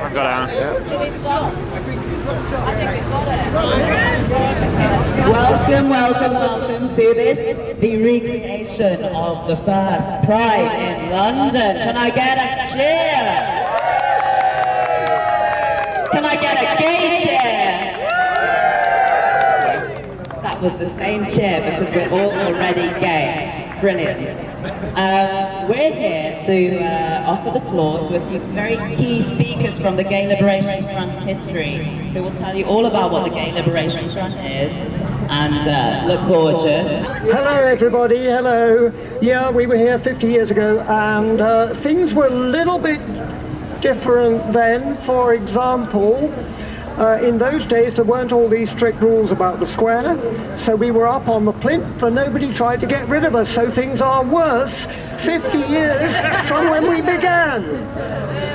I've got out. Welcome to this, the recreation of the first Pride in London. Can I get a cheer? Can I get a gay cheer? That was the same cheer because we're all already gay. Brilliant. We're here to offer the floor to a few very key speakers from the Gay Liberation Front's history who will tell you all about what the Gay Liberation Front is and look gorgeous. Hello everybody, hello. Yeah, we were here 50 years ago and things were a little bit different then. For example, in those days there weren't all these strict rules about the square, so we were up on the plinth and nobody tried to get rid of us, so things are worse 50 years from when we began.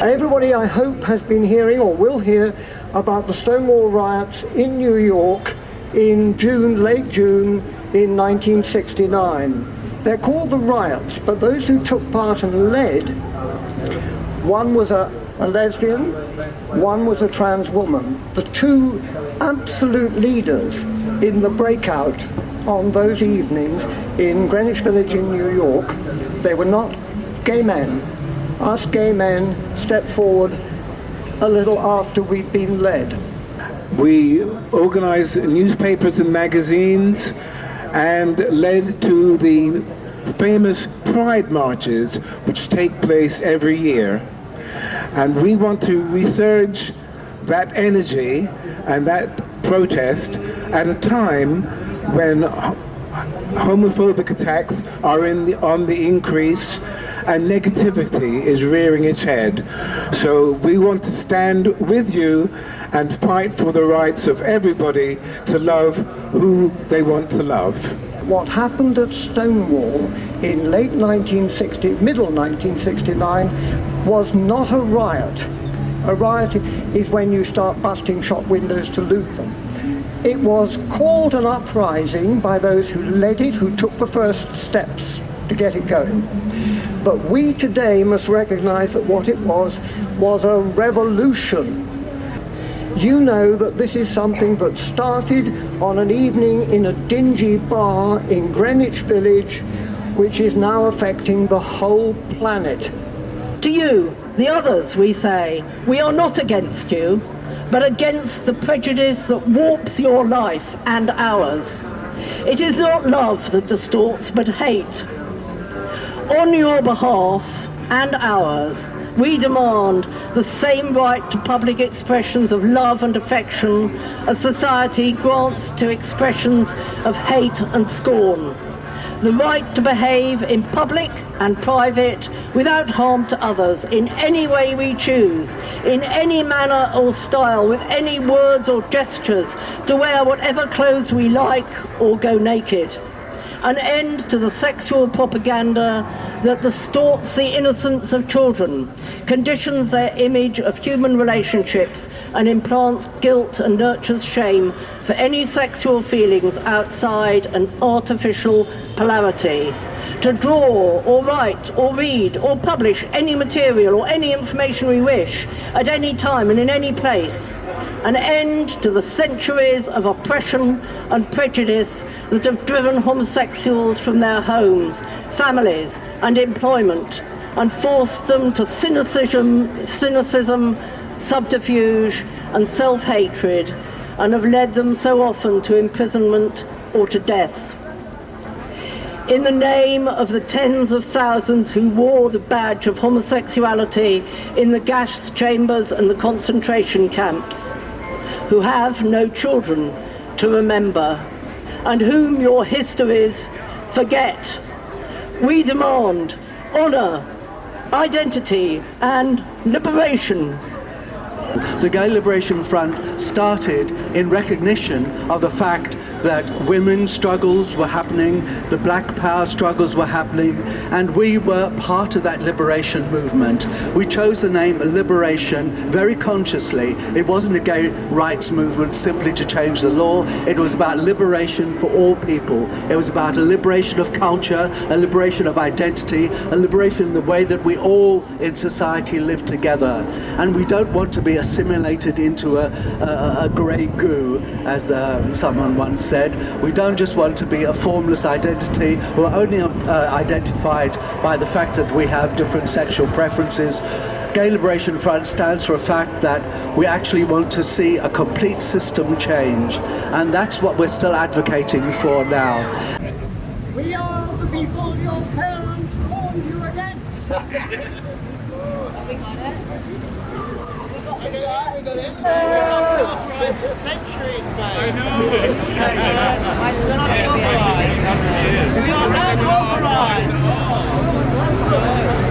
Everybody, I hope, has been hearing or will hear about the Stonewall riots in New York in June, late June in 1969. They're called the riots, but those who took part and led, one was a lesbian, one was a trans woman. The two absolute leaders in the breakout on those evenings in Greenwich Village in New York, they were not gay men. Us gay men stepped forward a little after we'd been led. We organized newspapers and magazines and led to the famous Pride marches which take place every year. And we want to resurge that energy and that protest at a time when homophobic attacks are on the increase and negativity is rearing its head. So we want to stand with you and fight for the rights of everybody to love who they want to love. What happened at Stonewall in late 1960, middle 1969, was not a riot. A riot is when you start busting shop windows to loot them. It was called an uprising by those who led it, who took the first steps to get it going. But we today must recognize that what it was a revolution. You know that this is something that started on an evening in a dingy bar in Greenwich Village, which is now affecting the whole planet. To you, the others, we say, we are not against you, but against the prejudice that warps your life and ours. It is not love that distorts, but hate. On your behalf and ours, we demand the same right to public expressions of love and affection as society grants to expressions of hate and scorn. The right to behave in public and private without harm to others in any way we choose, in any manner or style, with any words or gestures, to wear whatever clothes we like or go naked. An end to the sexual propaganda that distorts the innocence of children, conditions their image of human relationships, and implants guilt and nurtures shame for any sexual feelings outside an artificial polarity. To draw or write or read or publish any material or any information we wish at any time and in any place. An end to the centuries of oppression and prejudice that have driven homosexuals from their homes, families and employment and forced them to cynicism, subterfuge and self-hatred, and have led them so often to imprisonment or to death. In the name of the tens of thousands who wore the badge of homosexuality in the gas chambers and the concentration camps, who have no children to remember, and whom your histories forget, we demand honour, identity and liberation. The Gay Liberation Front started in recognition of the fact that women's struggles were happening, the black power struggles were happening, and we were part of that liberation movement. We chose the name Liberation very consciously. It wasn't a gay rights movement simply to change the law. It was about liberation for all people. It was about a liberation of culture, a liberation of identity, a liberation in the way that we all in society live together. And we don't want to be assimilated into a grey goo, as someone once said. We don't just want to be a formless identity. We're only identified by the fact that we have different sexual preferences. Gay Liberation Front stands for a fact that we actually want to see a complete system change, and that's what we're still advocating for now. We are the people your parents warned you against. We got it. We got it. Authorised for centuries, mate. I know. We're not authorised. We are not authorised.